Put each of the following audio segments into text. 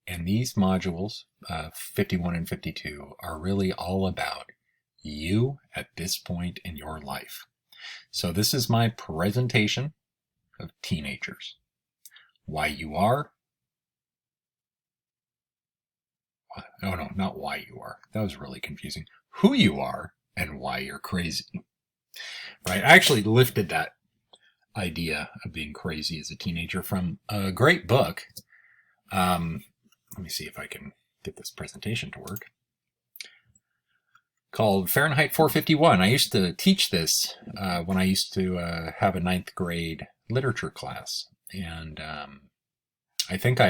And these modules, 51 and 52, are really all about you at this point in your life. So this is my presentation of teenagers. Why you are. Oh no, not why you are. That was really confusing. Who you are and why you're crazy. Right? I actually lifted that idea of being crazy as a teenager from a great book. Let me see if I can get this presentation to work. Called Fahrenheit 451. I used to teach this when I used to have a ninth grade literature class. And I think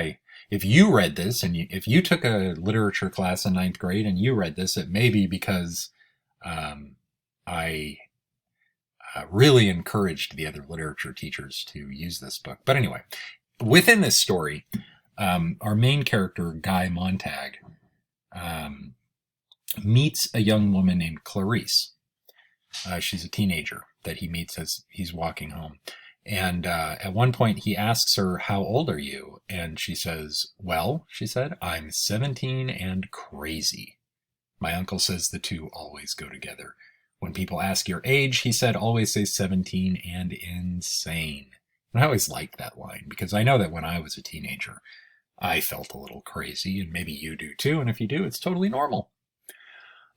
if you read this and if you took a literature class in ninth grade and you read this, it may be because I really encouraged the other literature teachers to use this book. But anyway, within this story, our main character, Guy Montag, meets a young woman named Clarice. She's a teenager that he meets as he's walking home. And at one point he asks her, "How old are you?" And she says, "Well," she said, "I'm 17 and crazy." My uncle says the two always go together. When people ask your age, he said, always say 17 and insane. And I always liked that line because I know that when I was a teenager, I felt a little crazy, and maybe you do too. And if you do, it's totally normal.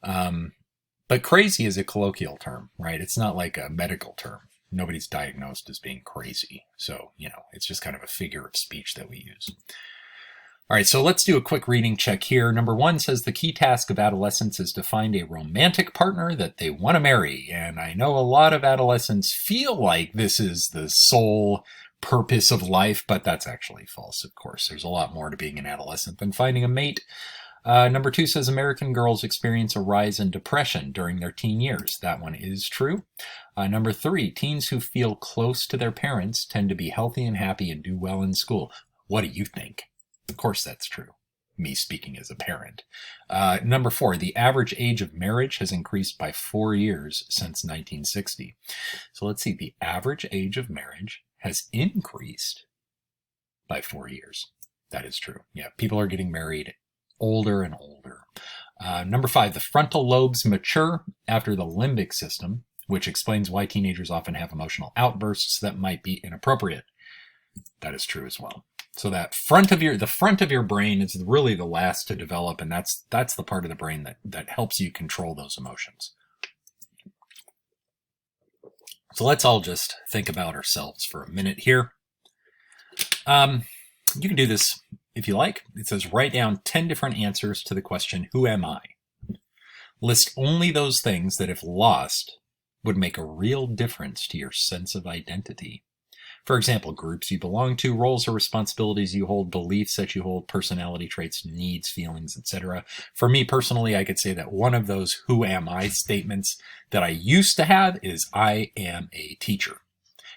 But crazy is a colloquial term, right? It's not like a medical term. Nobody's diagnosed as being crazy. So, it's just kind of a figure of speech that we use. All right, so let's do a quick reading check here. Number 1 says the key task of adolescence is to find a romantic partner that they want to marry. And I know a lot of adolescents feel like this is the sole purpose of life, but that's actually false, of course. There's a lot more to being an adolescent than finding a mate. Number 2 says American girls experience a rise in depression during their teen years. That one is true. Number 3, teens who feel close to their parents tend to be healthy and happy and do well in school. What do you think? Of course that's true. Me speaking as a parent. Number 4, the average age of marriage has increased by 4 years since 1960. So let's see, the average age of marriage has increased by 4 years. That is true. Yeah, people are getting married older and older. Number 5, the frontal lobes mature after the limbic system, which explains why teenagers often have emotional outbursts that might be inappropriate. That is true as well. So that the front of your brain is really the last to develop, and that's the part of the brain that helps you control those emotions. So let's all just think about ourselves for a minute here. You can do this if you like. It says write down 10 different answers to the question, who am I? List only those things that, if lost, would make a real difference to your sense of identity. For example, groups you belong to, roles or responsibilities you hold, beliefs that you hold, personality traits, needs, feelings, etc. For me personally, I could say that one of those who am I statements that I used to have is I am a teacher.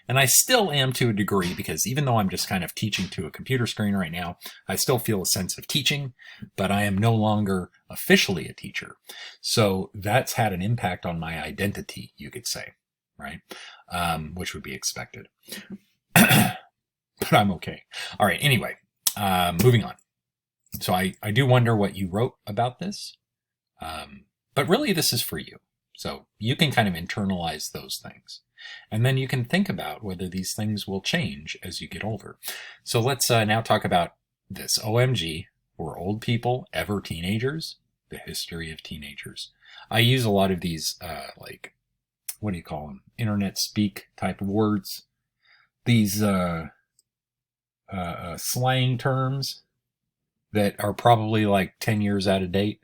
And I still am to a degree, because even though I'm just kind of teaching to a computer screen right now, I still feel a sense of teaching, but I am no longer officially a teacher. So that's had an impact on my identity, you could say, right? Which would be expected. But I'm okay. All right, anyway, moving on. So I do wonder what you wrote about this, but really this is for you. So you can kind of internalize those things. And then you can think about whether these things will change as you get older. So let's now talk about this. OMG, were old people ever teenagers? The history of teenagers. I use a lot of these, what do you call them? Internet speak type of words. These slang terms that are probably like 10 years out of date,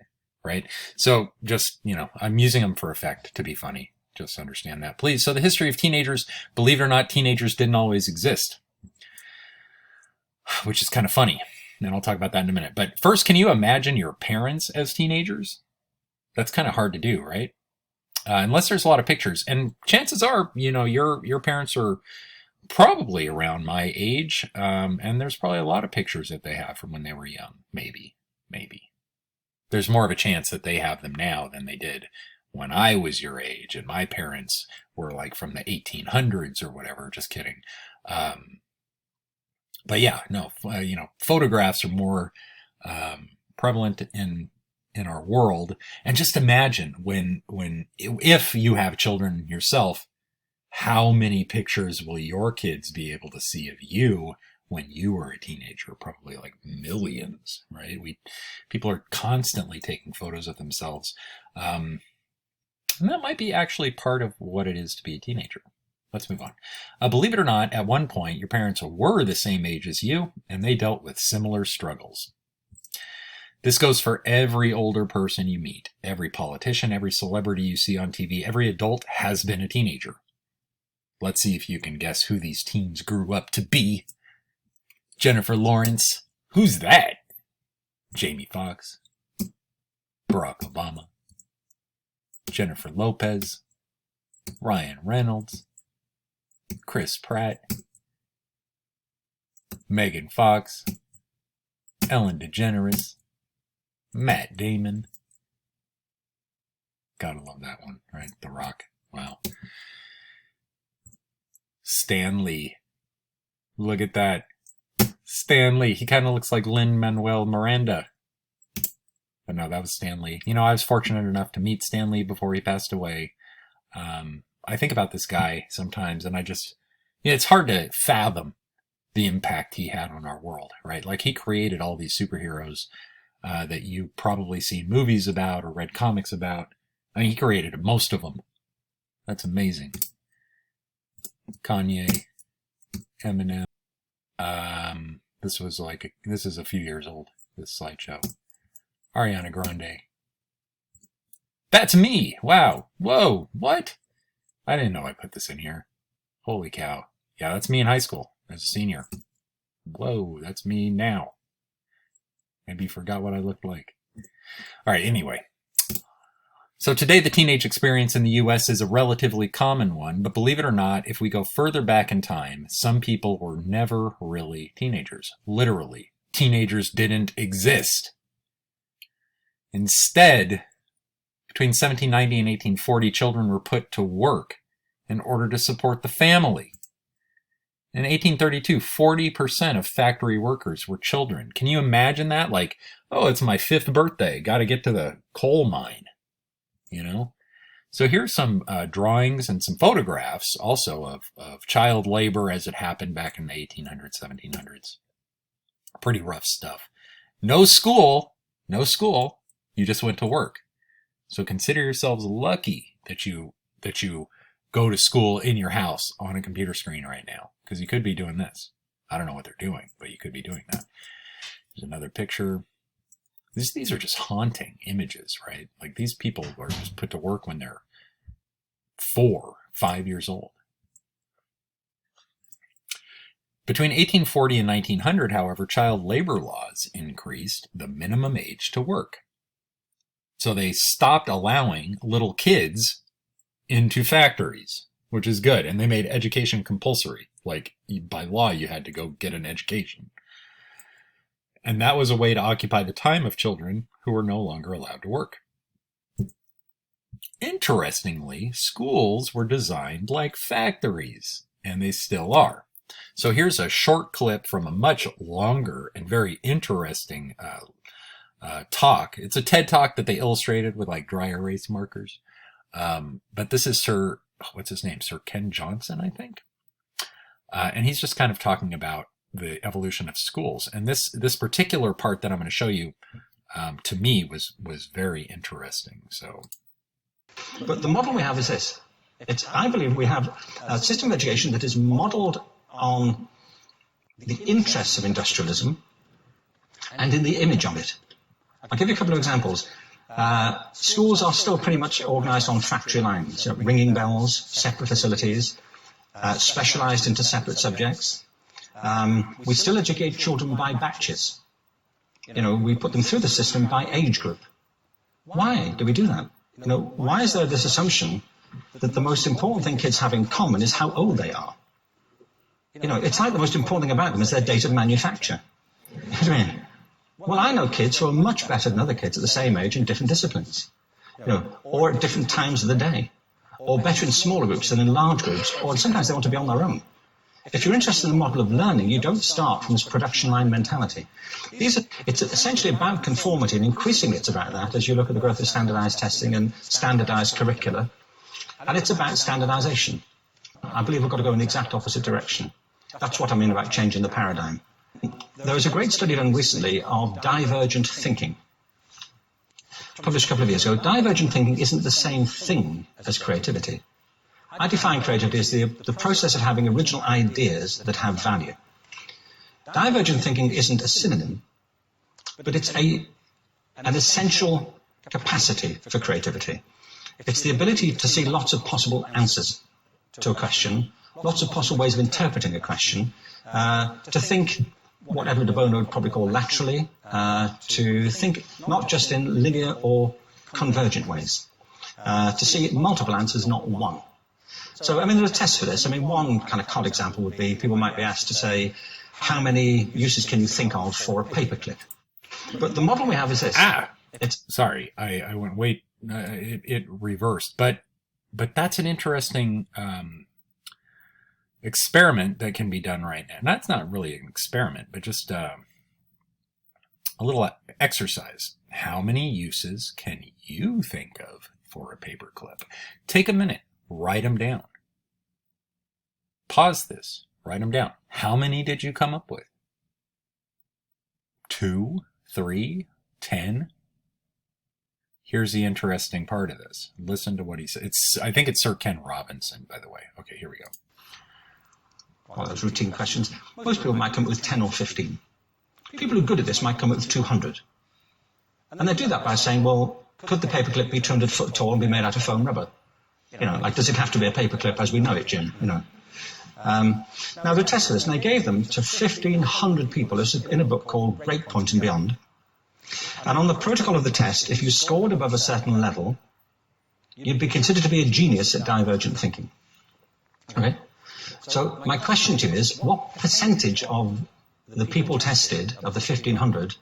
right? So just, I'm using them for effect to be funny. Just understand that, please. So the history of teenagers, believe it or not, teenagers didn't always exist, which is kind of funny. And I'll talk about that in a minute. But first, can you imagine your parents as teenagers? That's kind of hard to do, right? Unless there's a lot of pictures. And chances are, your parents are probably around my age. And there's probably a lot of pictures that they have from when they were young. Maybe. There's more of a chance that they have them now than they did when I was your age, and my parents were like from the 1800s or whatever. Just kidding. But yeah, no, photographs are more prevalent in our world. And just imagine if you have children yourself, how many pictures will your kids be able to see of you when you were a teenager? Probably like millions, right? People are constantly taking photos of themselves. And that might be actually part of what it is to be a teenager. Let's move on. Believe it or not, at one point, your parents were the same age as you, and they dealt with similar struggles. This goes for every older person you meet, every politician, every celebrity you see on TV, every adult has been a teenager. Let's see if you can guess who these teens grew up to be. Jennifer Lawrence. Who's that? Jamie Foxx. Barack Obama. Jennifer Lopez. Ryan Reynolds. Chris Pratt. Megan Fox. Ellen DeGeneres. Matt Damon. Gotta love that one, right? The Rock. Wow. Stan Lee. Look at that. Stan Lee. He kind of looks like Lin-Manuel Miranda. But no, that was Stan Lee. You know, I was fortunate enough to meet Stan Lee before he passed away. I think about this guy sometimes, and it's hard to fathom the impact he had on our world, right? Like, he created all these superheroes that you probably seen movies about or read comics about. I mean, he created most of them. That's amazing. Kanye, Eminem. This is a few years old, this slideshow. Ariana Grande. That's me! Wow. Whoa, what? I didn't know I put this in here. Holy cow. Yeah, that's me in high school as a senior. Whoa, that's me now. Maybe you forgot what I looked like. All right, anyway. So today the teenage experience in the US is a relatively common one, but believe it or not, if we go further back in time, some people were never really teenagers. Literally, teenagers didn't exist. Instead, between 1790 and 1840, children were put to work in order to support the family. In 1832, 40% of factory workers were children. Can you imagine that? Like, oh, it's my 5th birthday. Got to get to the coal mine. You know? So here's some drawings and some photographs also of child labor as it happened back in the 1800s, 1700s. Pretty rough stuff. No school. You just went to work. So consider yourselves lucky that you go to school in your house on a computer screen right now, because you could be doing this. I don't know what they're doing, but you could be doing that. There's another picture. These are just haunting images, right? Like, these people are just put to work when they're 4, 5 years old. Between 1840 and 1900, however, child labor laws increased the minimum age to work. So they stopped allowing little kids into factories, which is good. And they made education compulsory. Like, by law, you had to go get an education. And that was a way to occupy the time of children who were no longer allowed to work. Interestingly, schools were designed like factories, and they still are. So here's a short clip from a much longer and very interesting talk. It's a TED Talk that they illustrated with like dry erase markers. But this is what's his name? Sir Ken Johnson, I think. And he's just kind of talking about the evolution of schools. And this particular part that I'm going to show you, to me, was very interesting. So, but the model we have is this. I believe we have a system of education that is modeled on the interests of industrialism and in the image of it. I'll give you a couple of examples. Schools are still pretty much organized on factory lines, ringing bells, separate facilities, specialized into separate subjects. We still educate children by batches. We put them through the system by age group. Why do we do that? Why is there this assumption that the most important thing kids have in common is how old they are? It's like the most important thing about them is their date of manufacture. You know what I mean? Well, I know kids who are much better than other kids at the same age in different disciplines, or at different times of the day, or better in smaller groups than in large groups, or sometimes they want to be on their own. If you're interested in the model of learning, you don't start from this production line mentality. It's essentially about conformity, and increasingly it's about that as you look at the growth of standardized testing and standardized curricula. And it's about standardization. I believe we've got to go in the exact opposite direction. That's what I mean about changing the paradigm. There was a great study done recently of divergent thinking. Published a couple of years ago. Divergent thinking isn't the same thing as creativity. I define creativity as the process of having original ideas that have value. Divergent thinking isn't a synonym, but it's an essential capacity for creativity. It's the ability to see lots of possible answers to a question, lots of possible ways of interpreting a question, to think what Edward de Bono would probably call laterally, to think not just in linear or convergent ways, to see multiple answers, not one. So, I mean, there are tests for this. I mean, one kind of COD example would be people might be asked to say, how many uses can you think of for a paperclip? But the model we have is this. Sorry, I went, wait, it reversed. But that's an interesting experiment that can be done right now. And that's not really an experiment, but just a little exercise. How many uses can you think of for a paperclip? Take a minute. Write them down. Pause this. Write them down. How many did you come up with? 2, 3, 10? Here's the interesting part of this. Listen to what he said. I think it's Sir Ken Robinson, by the way. Okay, here we go. Well, those routine questions. Most people might come up with 10 or 15. People who are good at this might come up with 200. And they do that by saying, well, could the paperclip be 200 foot tall and be made out of foam rubber? You know, like, does it have to be a paperclip as we know it, Jim? You know. Now, they tested this, and they gave them to 1,500 people. This is in a book called Breakpoint and Beyond. And on the protocol of the test, if you scored above a certain level, you'd be considered to be a genius at divergent thinking. Okay? So my question to you is, what percentage of the people tested, of the 1,500,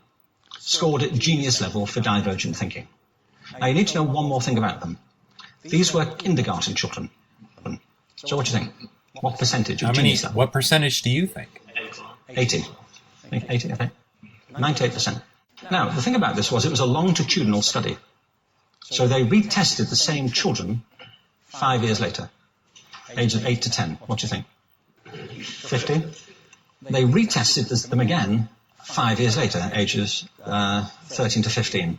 scored at genius level for divergent thinking? Now, you need to know one more thing about them. These were kindergarten children. So what do you think? What percentage of genius level? What percentage do you think? 80. 80, okay. 98%. Now, the thing about this was it was a longitudinal study. So they retested the same children 5 years later, ages of 8 to 10. What do you think? 50? They retested them again 5 years later, ages 13 to 15.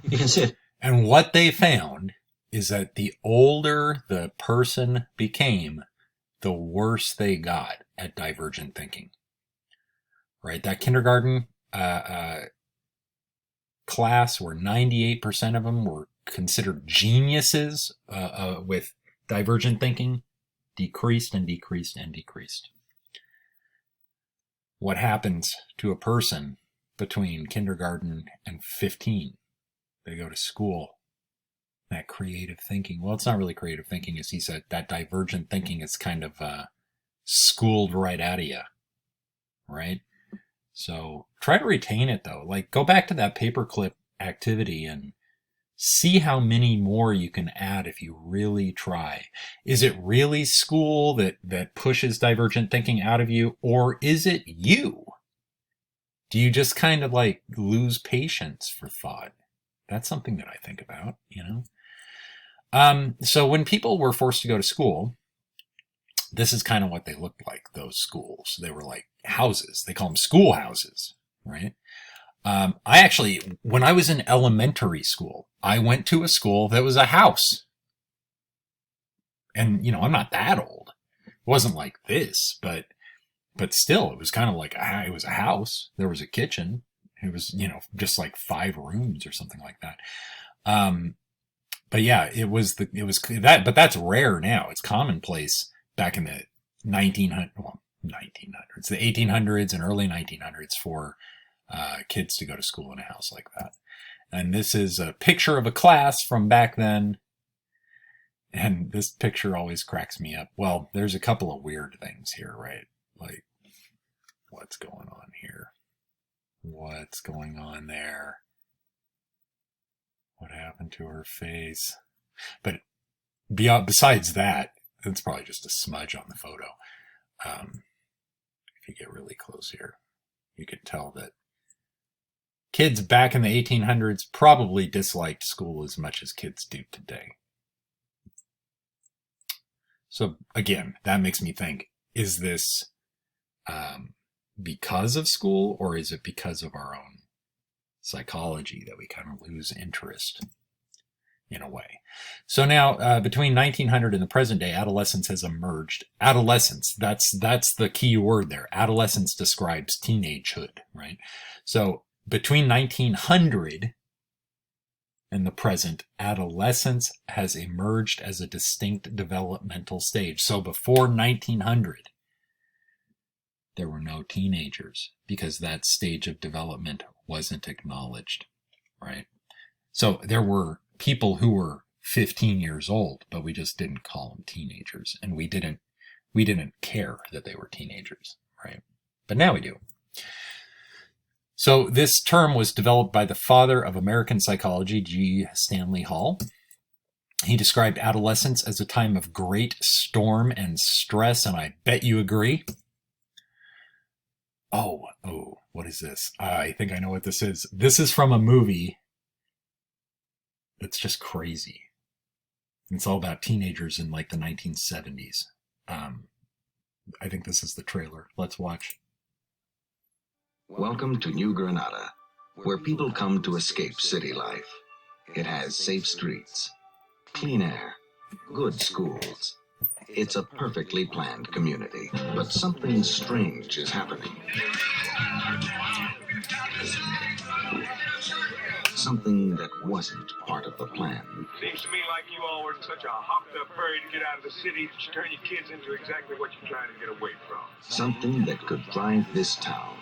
You can see it. And what they found is that the older the person became, the worse they got at divergent thinking. Right? That kindergarten class where 98% of them were considered geniuses with divergent thinking, decreased and decreased and decreased. What happens to a person between kindergarten and 15? They go to school. That creative thinking. Well, it's not really creative thinking, as he said. That divergent thinking is kind of schooled right out of you, right? So try to retain it, though. Like, go back to that paperclip activity and see how many more you can add if you really try. Is it really school that pushes divergent thinking out of you, or is it you? Do you just kind of like lose patience for thought? That's something that I think about, you know? So when people were forced to go to school, this is kind of what they looked like, those schools. They were like houses. They call them schoolhouses, right? I actually, when I was in elementary school, I went to a school that was a house. And, you know, I'm not that old. It wasn't like this, but still, it was kind of like it was a house. There was a kitchen. It was, you know, just like 5 rooms or something like that. But yeah, it was that, but that's rare now. It's commonplace back in the 1900s, the 1800s and early 1900s for kids to go to school in a house like that. And this is a picture of a class from back then. And this picture always cracks me up. Well, there's a couple of weird things here, right? Like, what's going on here? What's going on there? What happened to her face? But besides that, it's probably just a smudge on the photo. If you get really close here, you can tell that kids back in the 1800s probably disliked school as much as kids do today. So again, that makes me think, is this because of school, or is it because of our own psychology that we kind of lose interest in a way? So now, between 1900 and the present day, adolescence has emerged. Adolescence, that's the key word there. Adolescence describes teenagehood, right? So between 1900 and the present, adolescence has emerged as a distinct developmental stage. So before 1900, there were no teenagers because that stage of development wasn't acknowledged, right? So there were people who were 15 years old, but we just didn't call them teenagers, and we didn't care that they were teenagers, right? But now we do. So this term was developed by the father of American psychology, G. Stanley Hall. He described adolescence as a time of great storm and stress, and I bet you agree. Oh, what is this? I think I know what this is. This is from a movie that's just crazy. It's all about teenagers in like the 1970s. I think this is the trailer. Let's watch. Welcome to New Granada, where people come to escape city life. It has safe streets, clean air, good schools. It's a perfectly planned community, but something strange is happening. Something that wasn't part of the plan. Seems to me like you all were in such a hopped-up hurry to get out of the city to turn your kids into exactly what you're trying to get away from. Something that could drive this town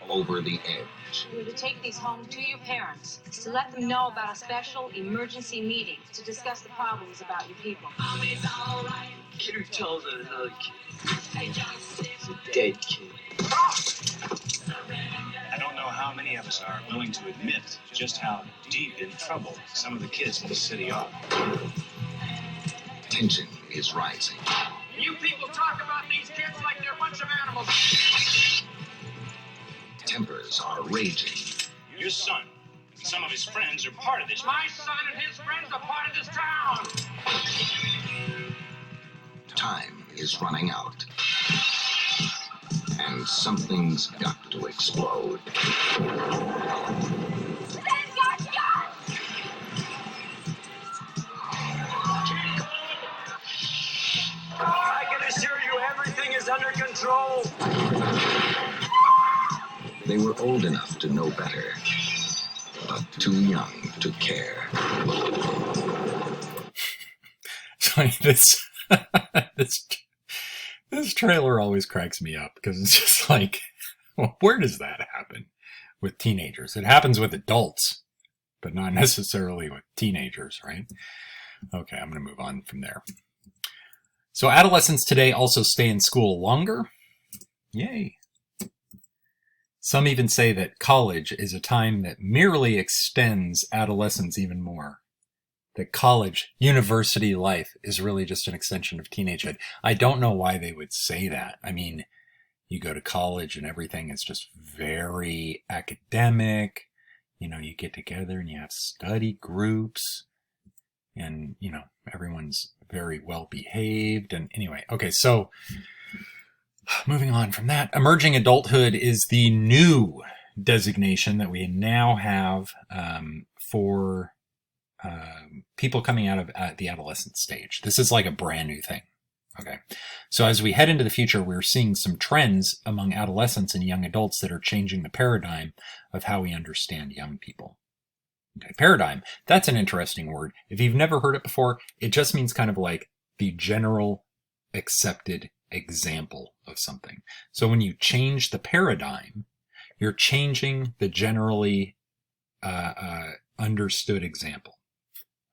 over the edge. You're to take these home to your parents, to let them know about a special emergency meeting to discuss the problems about your people. Kid who tells on another kid is a dead kid. I don't know how many of us are willing to admit just how deep in trouble some of the kids in the city are. Tension is rising. You people talk about these kids like they're a bunch of animals. Tempers are raging. Your son and some of his friends are part of this. My son and his friends are part of this town. Time is running out. And something's got to explode. I can assure you everything is under control. They were old enough to know better, but too young to care. So this trailer always cracks me up because it's just like, well, where does that happen with teenagers? It happens with adults, but not necessarily with teenagers, right? Okay, I'm going to move on from there. So adolescents today also stay in school longer. Yay. Some even say that college is a time that merely extends adolescence even more. That college, university life is really just an extension of teenagehood. I don't know why they would say that. I mean, you go to college and everything is just very academic. You know, you get together and you have study groups and, you know, everyone's very well behaved. And anyway, okay, so moving on from that, emerging adulthood is the new designation that we now have for people coming out of the adolescent stage. This is like a brand new thing. Okay. So as we head into the future, we're seeing some trends among adolescents and young adults that are changing the paradigm of how we understand young people. Okay. Paradigm. That's an interesting word. If you've never heard it before, it just means kind of like the general accepted example of something. So when you change the paradigm, you're changing the generally understood example.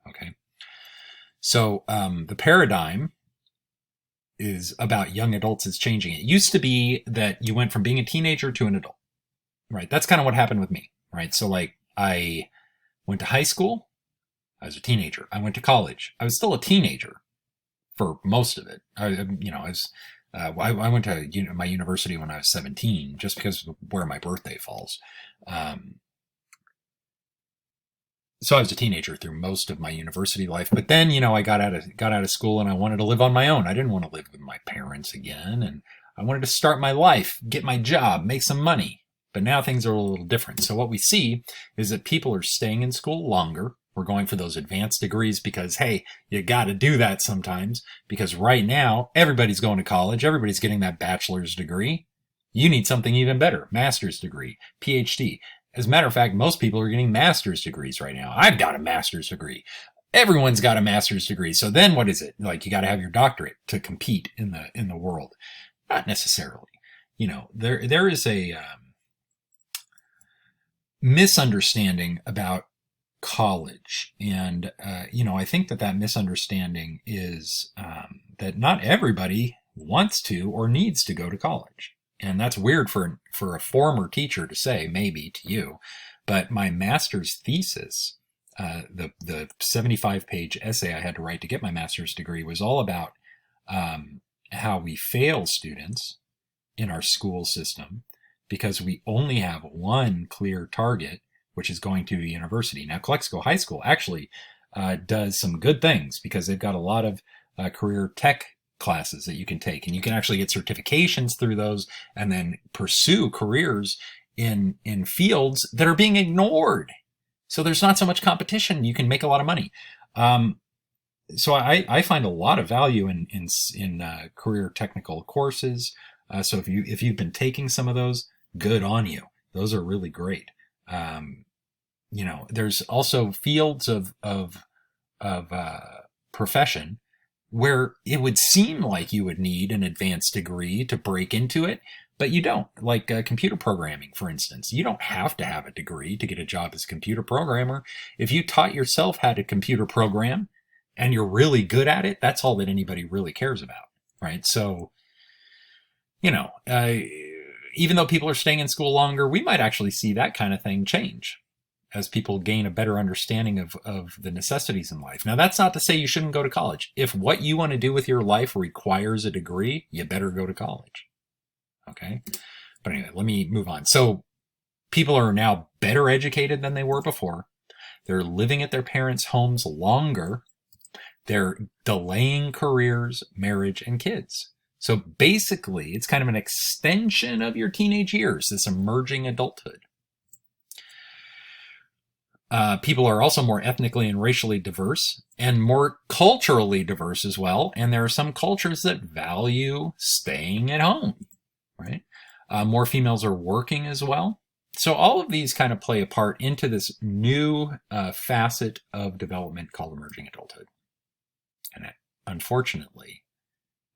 Okay. So the paradigm is about young adults is changing. It used to be that you went from being a teenager to an adult, right? That's kind of what happened with me, right? So like I went to high school. I was a teenager. I went to college. I was still a teenager for most of it. I I went to my university when I was 17, just because of where my birthday falls. So I was a teenager through most of my university life, but then, I got out of school and I wanted to live on my own. I didn't want to live with my parents again, and I wanted to start my life, get my job, make some money. But now things are a little different. So what we see is that people are staying in school longer. We're going for those advanced degrees because, hey, you got to do that sometimes, because right now everybody's going to college. Everybody's getting that bachelor's degree. You need something even better. Master's degree, PhD. As a matter of fact, most people are getting master's degrees right now. I've got a master's degree. Everyone's got a master's degree. So then what is it? Like, you got to have your doctorate to compete in the world. Not necessarily. There is a misunderstanding about college. And, I think that misunderstanding is that not everybody wants to or needs to go to college. And that's weird for a former teacher to say, maybe to you. But my master's thesis, the 75-page essay I had to write to get my master's degree, was all about how we fail students in our school system because we only have one clear target, which is going to a university. Now, Calexico High School actually does some good things because they've got a lot of career tech classes that you can take, and you can actually get certifications through those and then pursue careers in fields that are being ignored. So there's not so much competition. You can make a lot of money. So I find a lot of value in career technical courses. So if you've been taking some of those, good on you. Those are really great. There's also fields of profession where it would seem like you would need an advanced degree to break into it, but you don't. Like computer programming, for instance. You don't have to have a degree to get a job as a computer programmer. If you taught yourself how to computer program and you're really good at it, that's all that anybody really cares about, right? So, even though people are staying in school longer, we might actually see that kind of thing change as people gain a better understanding of the necessities in life. Now, that's not to say you shouldn't go to college. If what you want to do with your life requires a degree, you better go to college. Okay? But anyway, let me move on. So people are now better educated than they were before. They're living at their parents' homes longer. They're delaying careers, marriage, and kids. So basically, it's kind of an extension of your teenage years, this emerging adulthood. People are also more ethnically and racially diverse and more culturally diverse as well. And there are some cultures that value staying at home, right? More females are working as well. So all of these kind of play a part into this new facet of development called emerging adulthood. And unfortunately,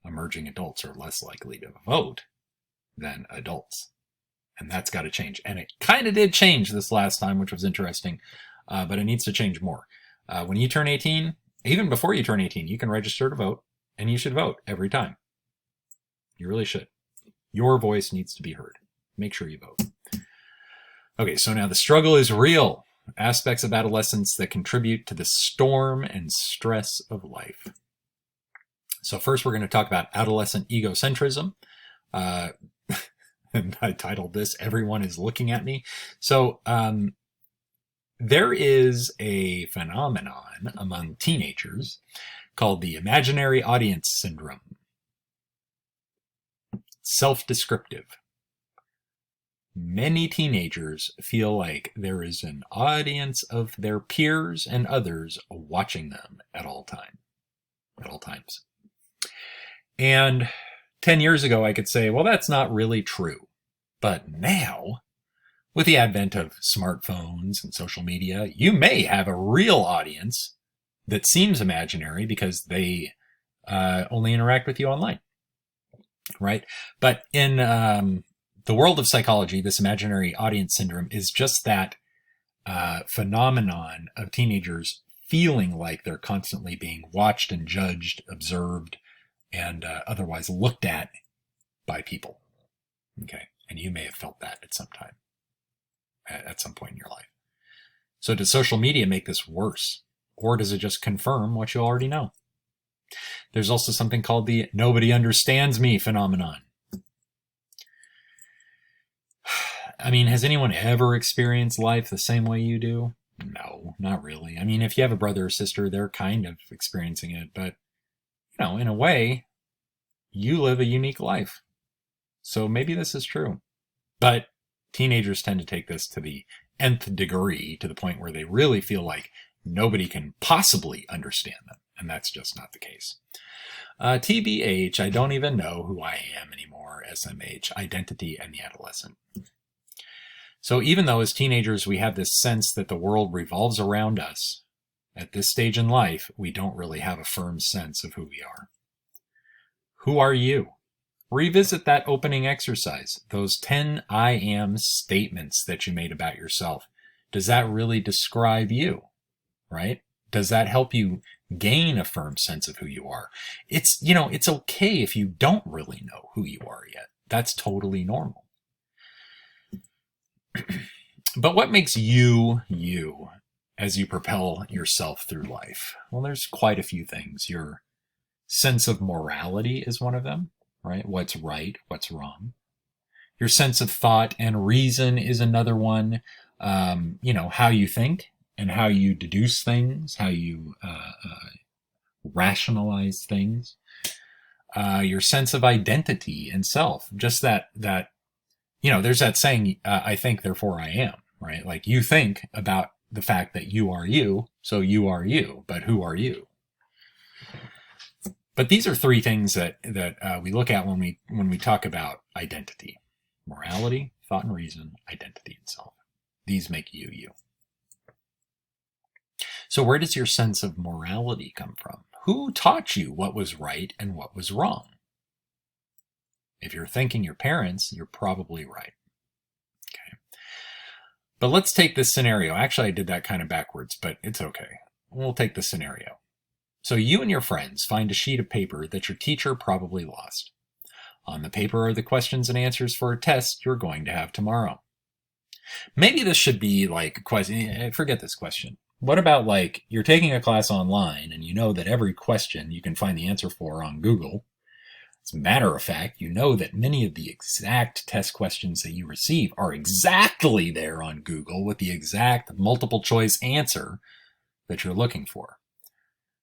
emerging adults are less likely to vote than adults. And that's got to change. And it kind of did change this last time, which was interesting, but it needs to change more. When you turn 18, even before you turn 18, you can register to vote, and you should vote every time. You really should. Your voice needs to be heard. Make sure you vote. Okay, so now the struggle is real. Aspects of adolescence that contribute to the storm and stress of life. So first we're going to talk about adolescent egocentrism. And I titled this, Everyone is Looking at Me. So there is a phenomenon among teenagers called the imaginary audience syndrome. Self-descriptive. Many teenagers feel like there is an audience of their peers and others watching them at all times. And 10 years ago, I could say, well, that's not really true. But now, with the advent of smartphones and social media, you may have a real audience that seems imaginary because they only interact with you online, right? But in the world of psychology, this imaginary audience syndrome is just that phenomenon of teenagers feeling like they're constantly being watched and judged, observed, and otherwise looked at by people. Okay, and you may have felt that at some time, at some point in your life. So does social media make this worse? Or does it just confirm what you already know? There's also something called the nobody understands me phenomenon. I mean, has anyone ever experienced life the same way you do? No, not really. I mean, if you have a brother or sister, they're kind of experiencing it, but, you know, in a way, you live a unique life. So maybe this is true. But teenagers tend to take this to the nth degree, to the point where they really feel like nobody can possibly understand them. And that's just not the case. TBH, I don't even know who I am anymore. SMH, identity and the adolescent. So even though as teenagers we have this sense that the world revolves around us, at this stage in life, we don't really have a firm sense of who we are. Who are you? Revisit that opening exercise, those 10 I am statements that you made about yourself. Does that really describe you, right? Does that help you gain a firm sense of who you are? It's okay if you don't really know who you are yet. That's totally normal. But what makes you, you, as you propel yourself through life? Well, there's quite a few things. Your sense of morality is one of them, right? What's right, what's wrong. Your sense of thought and reason is another one. How you think and how you deduce things, how you rationalize things. Your sense of identity and self, just that there's that saying, I think, therefore I am, right? Like you think about the fact that you are you, so you are you, but who are you? But these are three things that we look at when we talk about identity: morality, thought and reason, identity and self. These make you, you. So where does your sense of morality come from? Who taught you what was right and what was wrong? If you're thinking your parents, you're probably right. Okay. But let's take this scenario. Actually, I did that kind of backwards, but it's okay. We'll take the scenario. So you and your friends find a sheet of paper that your teacher probably lost. On the paper are the questions and answers for a test you're going to have tomorrow. Maybe this should be like a question. Forget this question. What about like you're taking a class online and you know that every question you can find the answer for on Google? As a matter of fact, you know that many of the exact test questions that you receive are exactly there on Google with the exact multiple choice answer that you're looking for.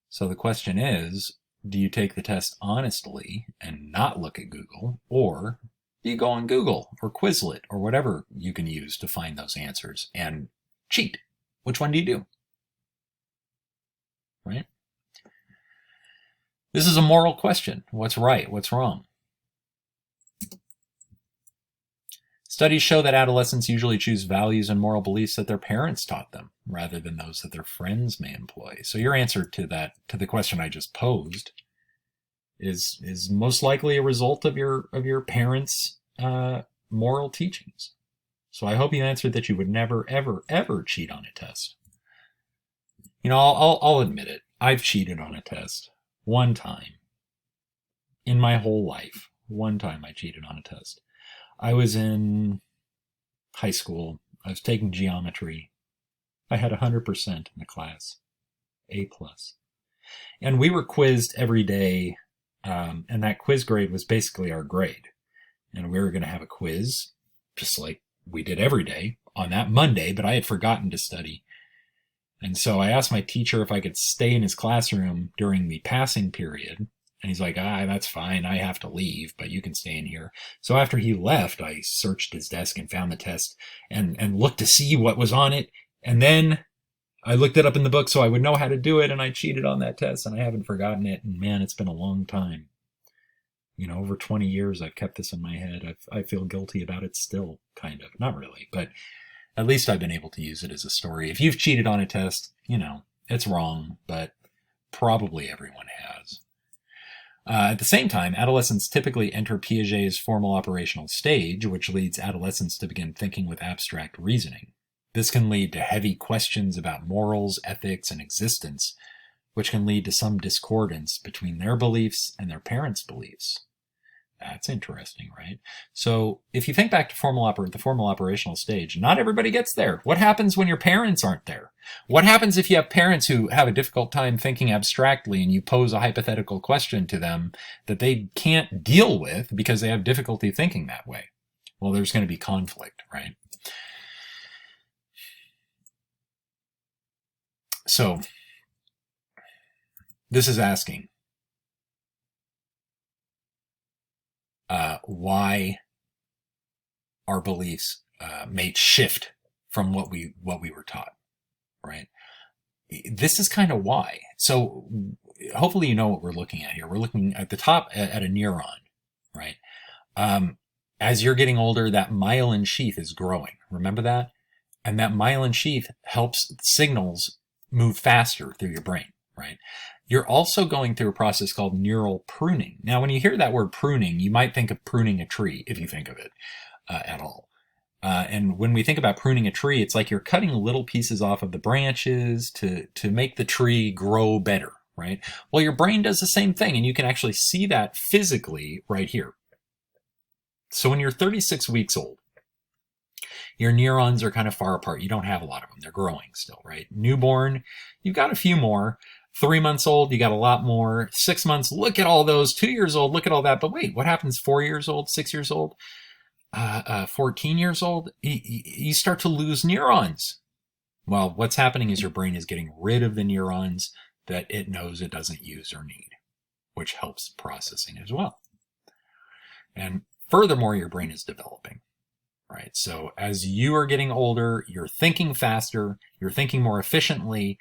So the question is, do you take the test honestly and not look at Google, or do you go on Google or Quizlet or whatever you can use to find those answers and cheat? Which one do you do? Right? This is a moral question. What's right? What's wrong? Studies show that adolescents usually choose values and moral beliefs that their parents taught them rather than those that their friends may employ. So your answer to the question I just posed is most likely a result of your parents' moral teachings. So I hope you answered that you would never, ever, ever cheat on a test. I'll admit it. I've cheated on a test. One time in my whole life. One time I cheated on a test. I was in high school. I was taking geometry. I had 100% in the class. A+. And we were quizzed every day. And that quiz grade was basically our grade. And we were going to have a quiz, just like we did every day, on that Monday, but I had forgotten to study. And so I asked my teacher if I could stay in his classroom during the passing period. And he's like, that's fine. I have to leave, but you can stay in here. So after he left, I searched his desk and found the test and looked to see what was on it. And then I looked it up in the book so I would know how to do it. And I cheated on that test and I haven't forgotten it. And man, it's been a long time. Over 20 years, I've kept this in my head. I feel guilty about it still, kind of. Not really, but at least I've been able to use it as a story. If you've cheated on a test, it's wrong, but probably everyone has. At the same time, adolescents typically enter Piaget's formal operational stage, which leads adolescents to begin thinking with abstract reasoning. This can lead to heavy questions about morals, ethics, and existence, which can lead to some discordance between their beliefs and their parents' beliefs. That's interesting, right? So if you think back to the formal operational stage, not everybody gets there. What happens when your parents aren't there? What happens if you have parents who have a difficult time thinking abstractly and you pose a hypothetical question to them that they can't deal with because they have difficulty thinking that way? Well, there's going to be conflict, right? So this is asking why our beliefs may shift from what we were taught, right? This is kind of why. So hopefully you know what we're looking at here. We're looking at the top at a neuron, right? As you're getting older, that myelin sheath is growing. Remember that? And that myelin sheath helps signals move faster through your brain, right? You're also going through a process called neural pruning. Now, when you hear that word pruning, you might think of pruning a tree, if you think of it at all. And when we think about pruning a tree, it's like you're cutting little pieces off of the branches to make the tree grow better, right? Well, your brain does the same thing, and you can actually see that physically right here. So when you're 36 weeks old, your neurons are kind of far apart. You don't have a lot of them. They're growing still, right? Newborn, you've got a few more. 3 months old, you got a lot more. 6 months, look at all those. 2 years old, look at all that. But wait, what happens 4 years old, 6 years old, 14 years old? You start to lose neurons. Well, what's happening is your brain is getting rid of the neurons that it knows it doesn't use or need, which helps processing as well. And furthermore, your brain is developing, right? So as you are getting older, you're thinking faster, you're thinking more efficiently,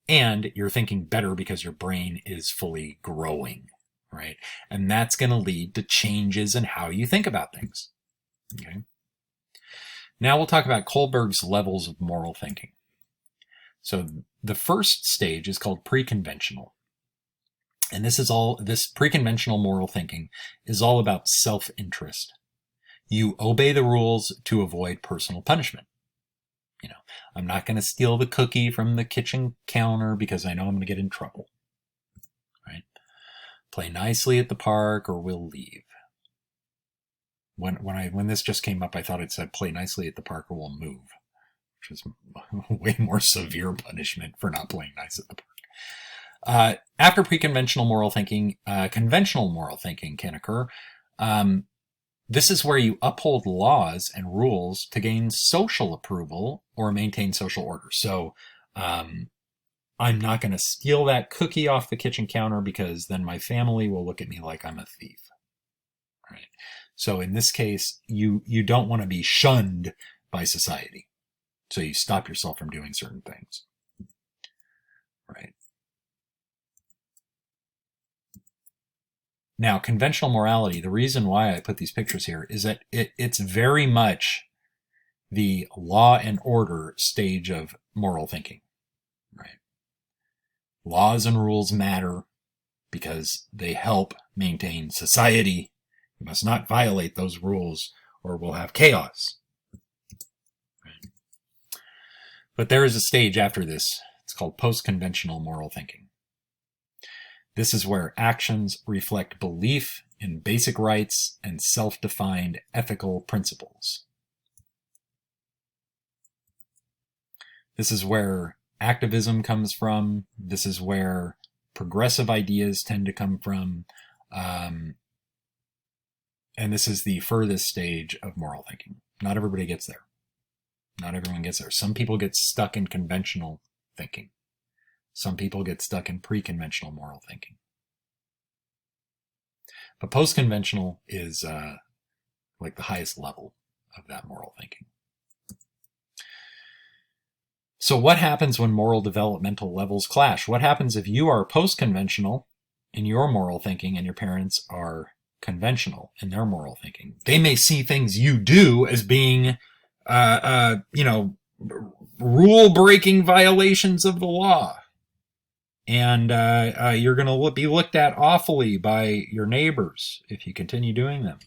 and you're thinking better because your brain is fully growing, right? And that's going to lead to changes in how you think about things. Okay. Now we'll talk about Kohlberg's levels of moral thinking. So the first stage is called pre-conventional. And this pre-conventional moral thinking is all about self-interest. You obey the rules to avoid personal punishment. You know, I'm not going to steal the cookie from the kitchen counter because I know I'm going to get in trouble, right? Play nicely at the park or we'll leave. When this just came up, I thought it said play nicely at the park or we'll move, which is way more severe punishment for not playing nice at the park. After pre-conventional moral thinking, conventional moral thinking can occur. This is where you uphold laws and rules to gain social approval or maintain social order. So I'm not going to steal that cookie off the kitchen counter because then my family will look at me like I'm a thief. Right? So in this case, you don't want to be shunned by society. So you stop yourself from doing certain things. Right? Now, conventional morality, the reason why I put these pictures here is that it's very much the law and order stage of moral thinking, right? Laws and rules matter because they help maintain society. You must not violate those rules or we'll have chaos. Right? But there is a stage after this. It's called post-conventional moral thinking. This is where actions reflect belief in basic rights and self-defined ethical principles. This is where activism comes from. This is where progressive ideas tend to come from. And this is the furthest stage of moral thinking. Not everybody gets there. Not everyone gets there. Some people get stuck in conventional thinking. Some people get stuck in pre-conventional moral thinking. But post-conventional is like the highest level of that moral thinking. So what happens when moral developmental levels clash? What happens if you are post-conventional in your moral thinking and your parents are conventional in their moral thinking? They may see things you do as being, rule-breaking violations of the law. And you're going to be looked at awfully by your neighbors if you continue doing them.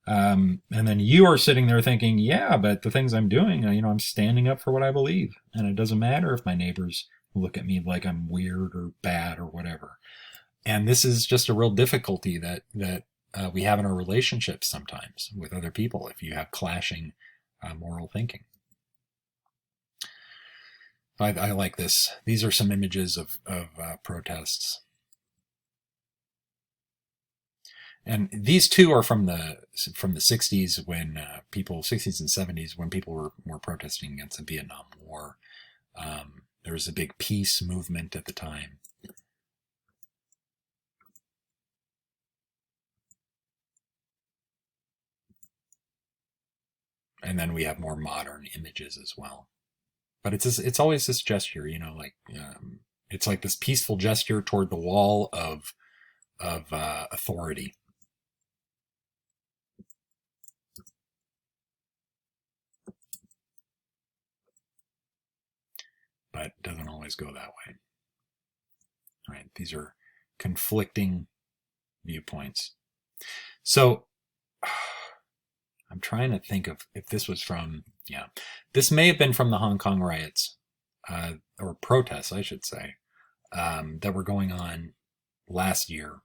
And then you are sitting there thinking, yeah, but the things I'm doing, I'm standing up for what I believe. And it doesn't matter if my neighbors look at me like I'm weird or bad or whatever. And this is just a real difficulty that we have in our relationships sometimes with other people if you have clashing moral thinking. I like this. These are some images of protests. And these two are from the 60s when 60s and 70s when people were protesting against the Vietnam War. There was a big peace movement at the time. And then we have more modern images as well. But it's always this gesture, you know, like it's like this peaceful gesture toward the wall of authority. But it doesn't always go that way. Right? These are conflicting viewpoints. So I'm trying to think of if this was from, this may have been from the Hong Kong riots, or protests, I should say, that were going on last year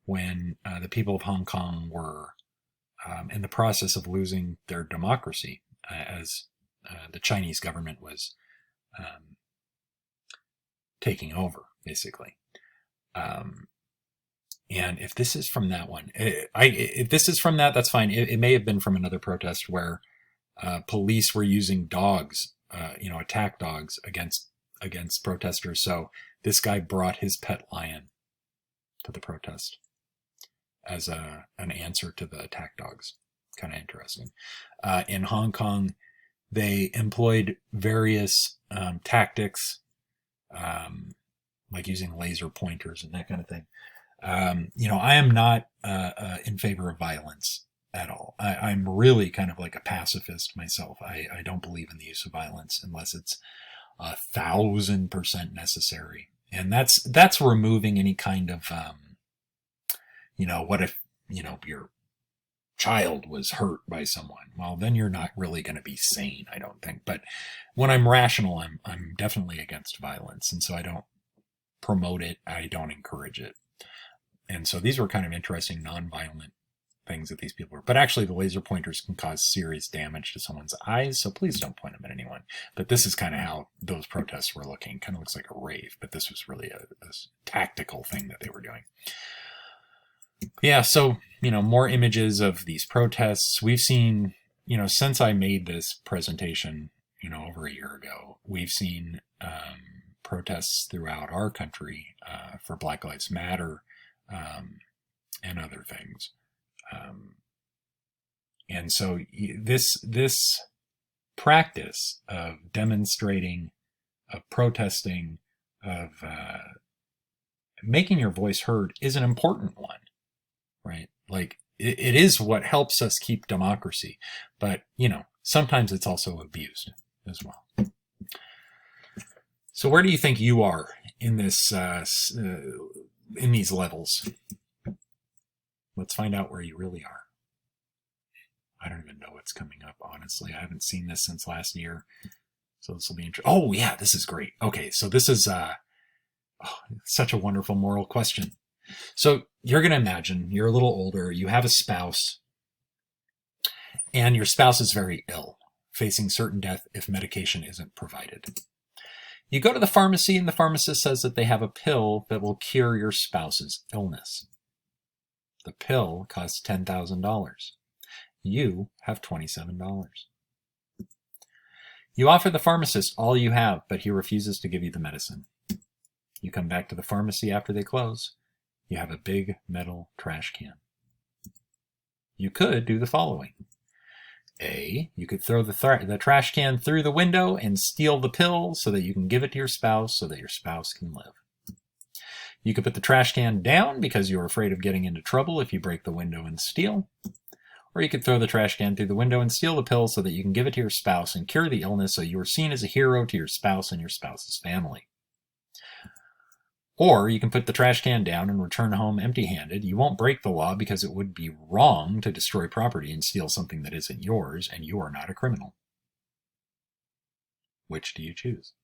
when the people of Hong Kong were in the process of losing their democracy as the Chinese government was taking over, basically. And if this is from that one, if this is from that, that's fine. It may have been from another protest where police were using dogs, attack dogs against protesters. So this guy brought his pet lion to the protest as an answer to the attack dogs. Kind of interesting. In Hong Kong, they employed various tactics, like using laser pointers and that kind of thing. I am not in favor of violence at all. I'm really kind of like a pacifist myself. I don't believe in the use of violence unless it's 1,000% necessary. And that's removing any kind of, what if, your child was hurt by someone? Well, then you're not really going to be sane, I don't think. But when I'm rational, I'm definitely against violence. And so I don't promote it. I don't encourage it. And so these were kind of interesting, non-violent things that these people were. But actually, the laser pointers can cause serious damage to someone's eyes, so please don't point them at anyone. But this is kind of how those protests were looking. Kind of looks like a rave, but this was really a tactical thing that they were doing. Yeah, so, more images of these protests. We've seen, since I made this presentation, over a year ago, we've seen protests throughout our country for Black Lives Matter, and other things. And so this practice of demonstrating, of protesting, of making your voice heard is an important one, right? Like it is what helps us keep democracy, but sometimes it's also abused as well. So where do you think you are in this in these levels? Let's find out where you really are. I don't even know what's coming up, honestly. I haven't seen this since last year. So this will be interesting. Oh, yeah, this is great. Okay, so this is such a wonderful moral question. So you're going to imagine you're a little older, you have a spouse, and your spouse is very ill, facing certain death if medication isn't provided. You go to the pharmacy and the pharmacist says that they have a pill that will cure your spouse's illness. The pill costs $10,000. You have $27. You offer the pharmacist all you have, but he refuses to give you the medicine. You come back to the pharmacy after they close. You have a big metal trash can. You could do the following. A, you could throw the trash can through the window and steal the pill so that you can give it to your spouse so that your spouse can live. You could put the trash can down because you're afraid of getting into trouble if you break the window and steal. Or you could throw the trash can through the window and steal the pill so that you can give it to your spouse and cure the illness so you are seen as a hero to your spouse and your spouse's family. Or you can put the trash can down and return home empty-handed. You won't break the law because it would be wrong to destroy property and steal something that isn't yours, and you are not a criminal. Which do you choose?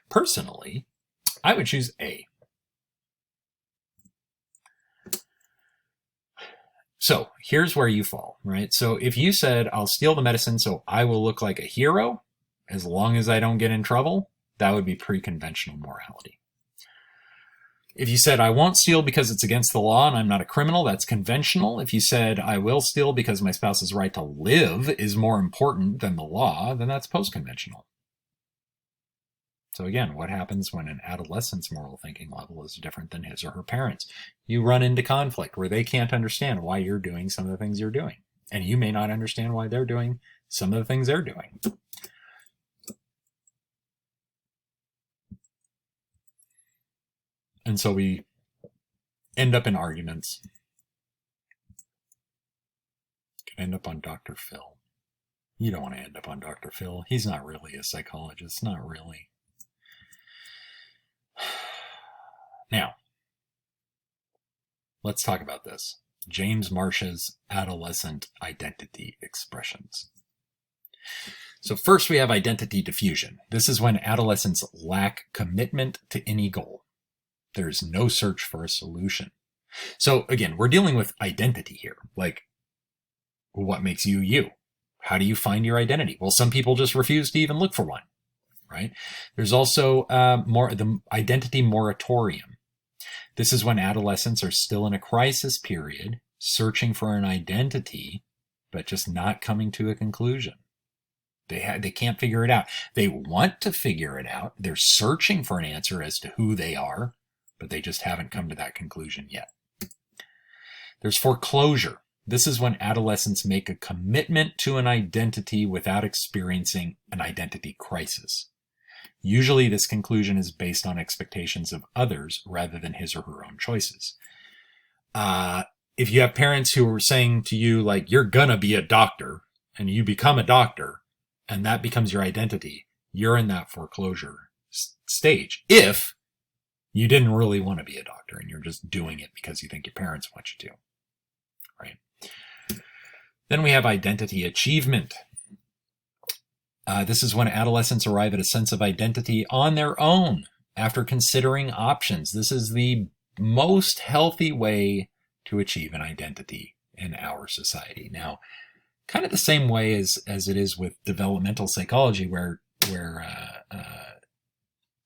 Personally, I would choose A. So here's where you fall, right? So if you said, I'll steal the medicine so I will look like a hero, as long as I don't get in trouble, that would be pre-conventional morality. If you said, I won't steal because it's against the law and I'm not a criminal, that's conventional. If you said, I will steal because my spouse's right to live is more important than the law, then that's post-conventional. So again, what happens when an adolescent's moral thinking level is different than his or her parents? You run into conflict where they can't understand why you're doing some of the things you're doing. And you may not understand why they're doing some of the things they're doing. And so we end up in arguments. Could end up on Dr. Phil. You don't want to end up on Dr. Phil. He's not really a psychologist. Not really. Now, let's talk about this. James Marsh's adolescent identity expressions. So first we have identity diffusion. This is when adolescents lack commitment to any goal. There's no search for a solution. So again, we're dealing with identity here. Like, what makes you you? How do you find your identity? Well, some people just refuse to even look for one, right? There's also the identity moratorium. This is when adolescents are still in a crisis period, searching for an identity, but just not coming to a conclusion. They can't figure it out. They want to figure it out. They're searching for an answer as to who they are, but they just haven't come to that conclusion yet. There's foreclosure. This is when adolescents make a commitment to an identity without experiencing an identity crisis. Usually this conclusion is based on expectations of others rather than his or her own choices. If you have parents who are saying to you, like, you're gonna be a doctor, and you become a doctor, and that becomes your identity, you're in that foreclosure stage. If you didn't really want to be a doctor and you're just doing it because you think your parents want you to, right? Then we have identity achievement. This is when adolescents arrive at a sense of identity on their own after considering options. This is the most healthy way to achieve an identity in our society. Now, kind of the same way as it is with developmental psychology, where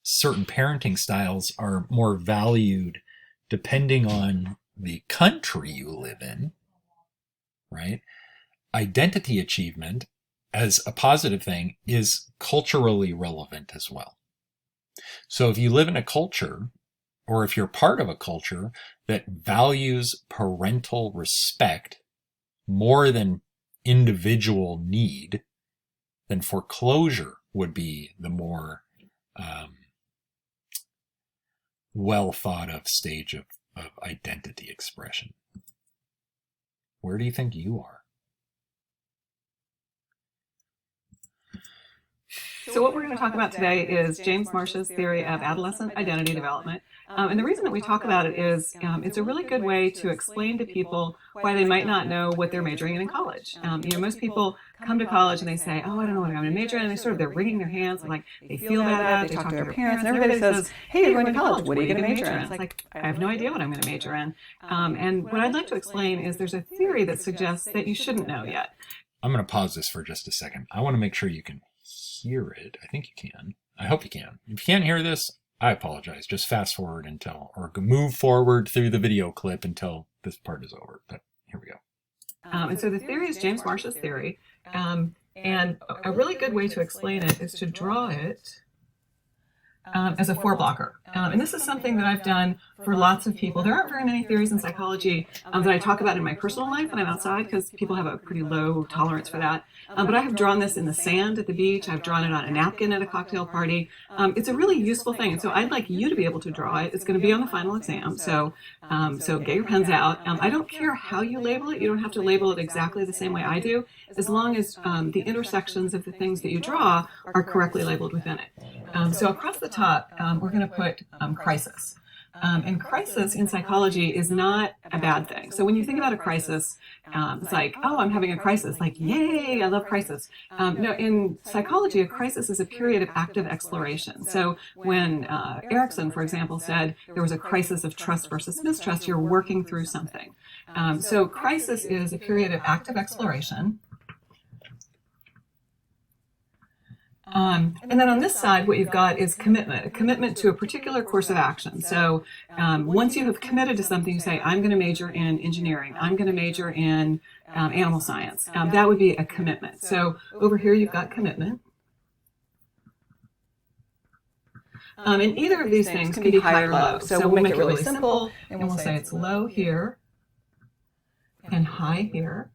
certain parenting styles are more valued depending on the country you live in, right? Identity achievement as a positive thing is culturally relevant as well. So if you live in a culture, or if you're part of a culture that values parental respect more than individual need, then foreclosure would be the more well thought of stage of identity expression. Where do you think you are? So what we're going to talk about today is James Marsh's theory of adolescent identity development. And the reason that we talk about it is it's a really good way to explain to people why they might not know what they're majoring in college. Most people come to college and they say, oh, I don't know what I'm going to major in. And they're wringing their hands, like they feel bad about it. They talk to their parents, and everybody says, hey, you're going to college. What are you going to major in? It's like, I have no idea what I'm going to major in. And what I'd like to explain is there's a theory that suggests that you shouldn't know yet. I'm going to pause this for just a second. I want to make sure you can hear it. I think you can. I hope you can. If you can't hear this, I apologize. Just fast forward or move forward through the video clip until this part is over. But here we go. And so the theory is James Marsh's theory. And a really good way to explain it is to draw it as a four blocker. And this is something that I've done for lots of people. There aren't very many theories in psychology that I talk about in my personal life when I'm outside, because people have a pretty low tolerance for that. But I have drawn this in the sand at the beach. I've drawn it on a napkin at a cocktail party. It's a really useful thing. And so I'd like you to be able to draw it. It's going to be on the final exam. So get your pens out. I don't care how you label it. You don't have to label it exactly the same way I do, as long as the intersections of the things that you draw are correctly labeled within it. So across the top, we're going to put crisis. And crisis in psychology is not a bad thing. So when you think about a crisis, it's like, oh, I'm having a crisis. Like, yay, I love crisis. No, in psychology, a crisis is a period of active exploration. So when Erikson, for example, said there was a crisis of trust versus mistrust, you're working through something. So crisis is a period of active exploration. And then on this side, what you've got is commitment, a commitment to a particular course of action. So once you have committed to something, you say, I'm going to major in engineering. I'm going to major in animal science. That would be a commitment. So over here, you've got commitment. And either of these things can be high or low. So we'll make it really simple, and we'll say it's low here and high here.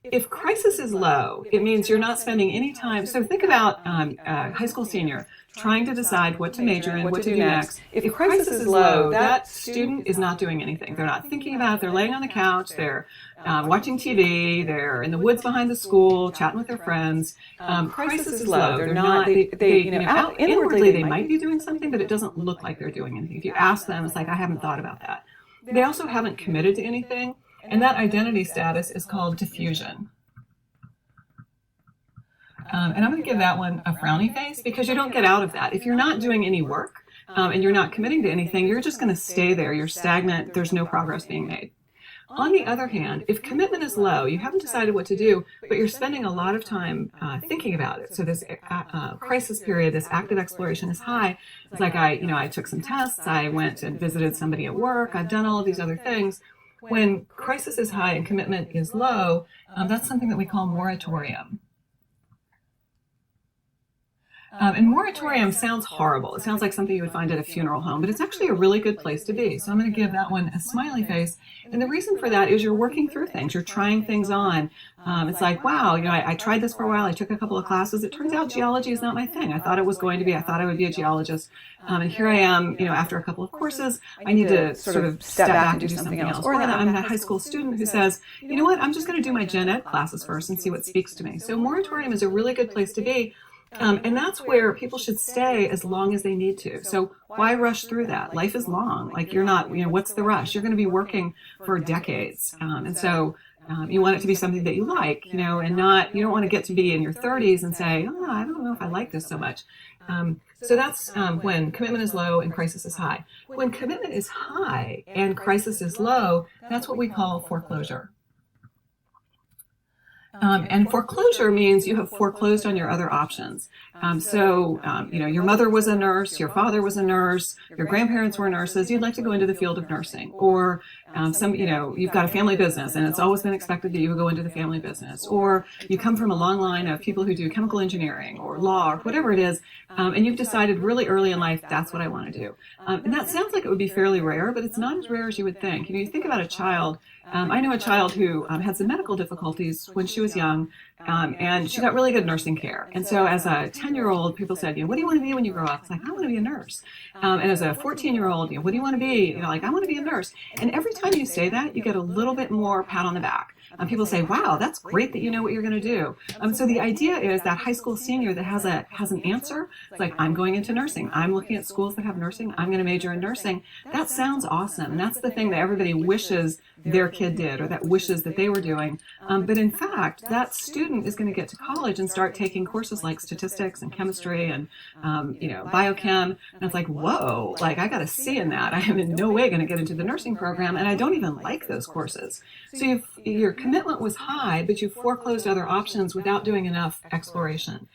If crisis is low, it means you're not spending any time. So think about a high school senior trying to decide what to major in, what to do next. If crisis is low, that student is not doing anything. They're not thinking about it. They're laying on the couch. They're watching TV. They're in the woods behind the school, chatting with their friends. Crisis is low. They're not. Out inwardly they might be doing something, but it doesn't look like they're doing anything. If you ask them, it's like, I haven't thought about that. They also haven't committed to anything. And that identity status is called diffusion. And I'm going to give that one a frowny face because you don't get out of that. If you're not doing any work and you're not committing to anything, you're just going to stay there. You're stagnant. There's no progress being made. On the other hand, if commitment is low, you haven't decided what to do, but you're spending a lot of time thinking about it. So this crisis period, this active exploration is high. It's like I took some tests. I went and visited somebody at work. I've done all of these other things. When crisis is high and commitment is low, that's something that we call moratorium. And moratorium sounds horrible. It sounds like something you would find at a funeral home, but it's actually a really good place to be. So I'm going to give that one a smiley face. And the reason for that is you're working through things. You're trying things on. It's like, wow, I tried this for a while. I took a couple of classes. It turns out geology is not my thing. I thought it was going to be. I thought I would be a geologist. And here I am, after a couple of courses, I need to sort of step back and do something else. Or I'm that high school student who says, you know what, I'm just going to do my gen ed classes first and see what speaks to me. So moratorium is a really good place to be. And that's where people should stay as long as they need to. So why rush through that? Life is long. Like you're not, what's the rush? You're going to be working for decades. And so you want it to be something that you like, and not, you don't want to get to be in your 30s and say, oh, I don't know if I like this so much. So that's when commitment is low and crisis is high. When commitment is high and crisis is low, that's what we call foreclosure. And foreclosure means you have foreclosed on your other options. Your mother was a nurse, your father was a nurse, your grandparents were nurses. You'd like to go into the field of nursing, or you've got a family business, and it's always been expected that you would go into the family business, or you come from a long line of people who do chemical engineering or law or whatever it is, and you've decided really early in life that's what I want to do. And that sounds like it would be fairly rare, but it's not as rare as you would think. You think about a child. I know a child who had some medical difficulties when she was young, and she got really good nursing care. And so as a 10-year-old, people said, what do you want to be when you grow up? It's like, I want to be a nurse. And as a 14-year-old, what do you want to be? I want to be a nurse. And every time you say that, you get a little bit more pat on the back. People say, wow, that's great that you know what you're going to do. So the idea is that high school senior that has an answer. It's like, I'm going into nursing. I'm looking at schools that have nursing. I'm going to major in nursing. That sounds awesome. And that's the thing that everybody wishes their kid did, or that wishes that they were doing. But in fact, that student is going to get to college and start taking courses like statistics and chemistry and, biochem. And it's like, whoa, I got a C in that. I am in no way going to get into the nursing program. And I don't even like those courses. So your commitment was high, but you foreclosed other options without doing enough exploration.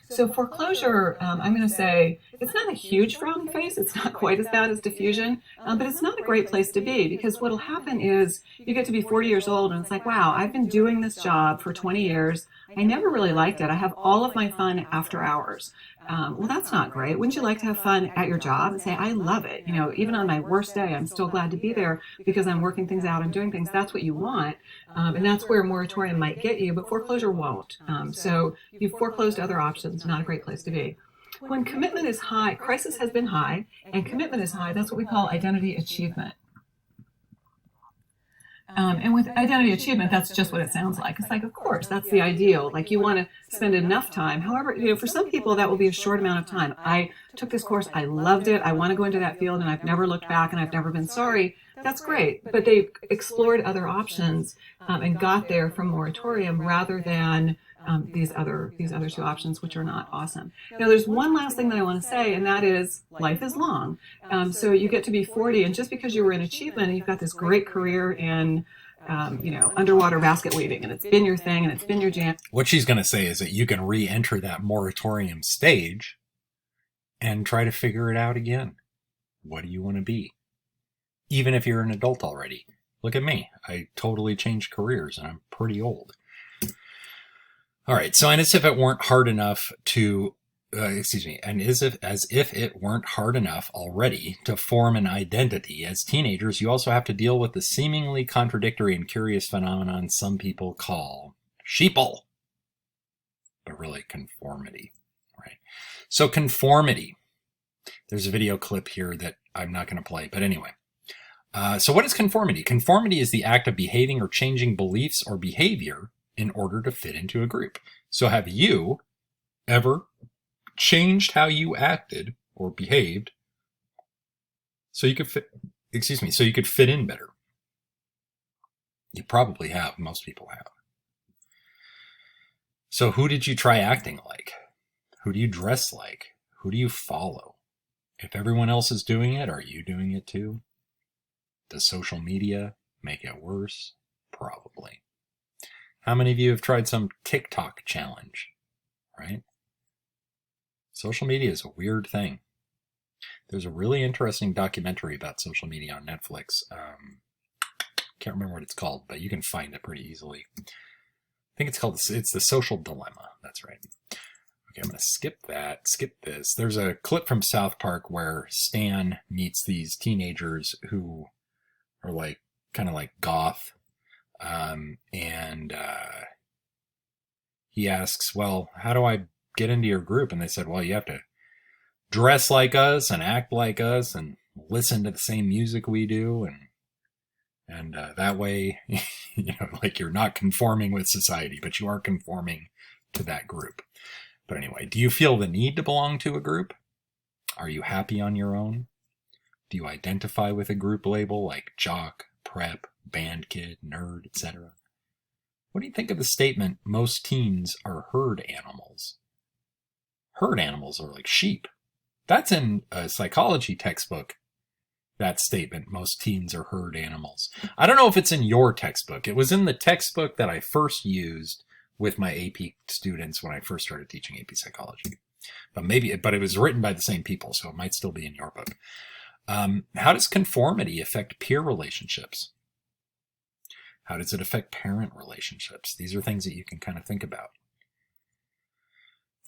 So foreclosure, I'm going to say, it's not a huge frowny face. It's not quite as bad as diffusion, but it's not a great place to be, because what will happen is you get to be 40 years old and it's like, wow, I've been doing this job for 20 years. I never really liked it. I have all of my fun after hours. Well, that's not great. Wouldn't you like to have fun at your job and say, I love it. Even on my worst day, I'm still glad to be there because I'm working things out and doing things. That's what you want. And that's where moratorium might get you, but foreclosure won't. So you've foreclosed other options. Not a great place to be. When commitment is high, crisis has been high, and commitment is high, that's what we call identity achievement. And with identity achievement, that's just what it sounds like. It's like, of course, that's the ideal. Like, you want to spend enough time. However, for some people, that will be a short amount of time. I took this course. I loved it. I want to go into that field, and I've never looked back, and I've never been sorry. That's great. But they explored other options and got there from moratorium rather than these other two options, which are not awesome. Now, there's one last thing that I want to say, and that is life is long. So you get to be 40, and just because you were in achievement and you've got this great career in underwater basket weaving, and it's been your thing, and it's been your jam. What she's going to say is that you can re-enter that moratorium stage and try to figure it out again. What do you want to be? Even if you're an adult already. Look at me. I totally changed careers and I'm pretty old. All right. So, and as if it weren't hard enough to, and as if it weren't hard enough already to form an identity as teenagers, you also have to deal with the seemingly contradictory and curious phenomenon some people call sheeple, but really conformity, right? So conformity. There's a video clip here that I'm not going to play, but anyway. So what is conformity? Conformity is the act of behaving or changing beliefs or behavior in order to fit into a group. So have you ever changed how you acted or behaved so you could fit in better? You probably have. Most people have. So who did you try acting like? Who do you dress like? Who do you follow? If everyone else is doing it, are you doing it too? Does social media make it worse? Probably. How many of you have tried some TikTok challenge, right? Social media is a weird thing. There's a really interesting documentary about social media on Netflix. Can't remember what it's called, but you can find it pretty easily. I think it's The Social Dilemma. That's right. Okay, I'm going to skip this. There's a clip from South Park where Stan meets these teenagers who are kind of like goth. He asks, well, how do I get into your group? And they said, well, you have to dress like us and act like us and listen to the same music we do. And that way, you're not conforming with society, but you are conforming to that group. But anyway, do you feel the need to belong to a group? Are you happy on your own? Do you identify with a group label like jock, prep, band kid, nerd, etc.? What do you think of the statement, most teens are herd animals? Herd animals are like sheep. That's in a psychology textbook, that statement, most teens are herd animals. I don't know if it's in your textbook. It was in the textbook that I first used with my AP students when I first started teaching AP psychology. But it was written by the same people, so it might still be in your book. How does conformity affect peer relationships? How does it affect parent relationships? These are things that you can kind of think about.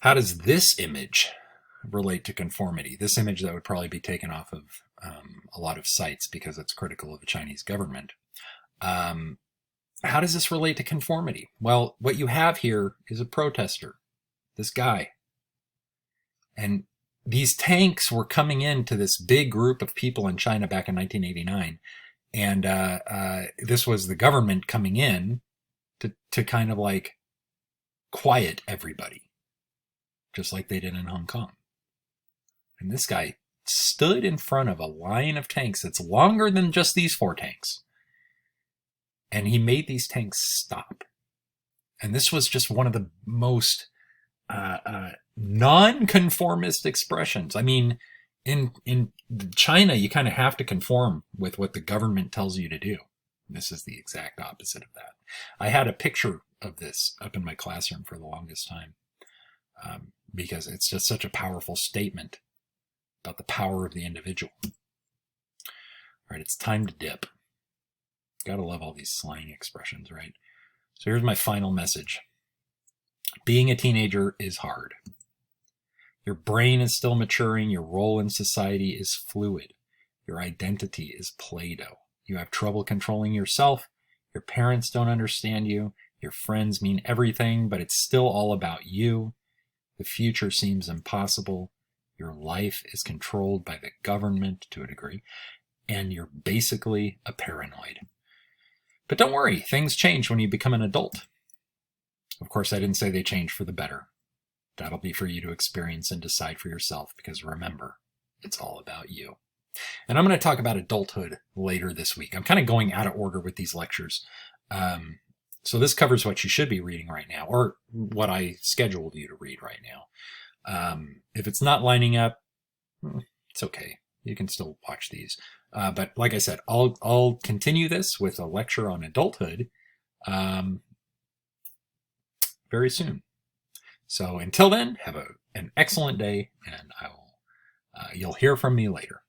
How does this image relate to conformity? This image that would probably be taken off of a lot of sites because it's critical of the Chinese government. How does this relate to conformity? Well, what you have here is a protester, this guy. And these tanks were coming into this big group of people in China back in 1989. And this was the government coming in to kind of like quiet everybody, just like they did in Hong Kong. And this guy stood in front of a line of tanks that's longer than just these 4 tanks. And he made these tanks stop. And this was just one of the most non-conformist expressions. I mean, in China, you kind of have to conform with what the government tells you to do. This is the exact opposite of that. I had a picture of this up in my classroom for the longest time because it's just such a powerful statement about the power of the individual. All right, it's time to dip. Gotta love all these slang expressions, right? So here's my final message. Being a teenager is hard. Your brain is still maturing. Your role in society is fluid. Your identity is Play-Doh. You have trouble controlling yourself. Your parents don't understand you. Your friends mean everything, but it's still all about you. The future seems impossible. Your life is controlled by the government to a degree, and you're basically a paranoid. But don't worry, things change when you become an adult. Of course, I didn't say they change for the better. That'll be for you to experience and decide for yourself, because remember, it's all about you. And I'm going to talk about adulthood later this week. I'm kind of going out of order with these lectures. So this covers what you should be reading right now, or what I scheduled you to read right now. If it's not lining up, it's okay. You can still watch these. But like I said, I'll continue this with a lecture on adulthood very soon. So until then, have an excellent day, and you'll hear from me later.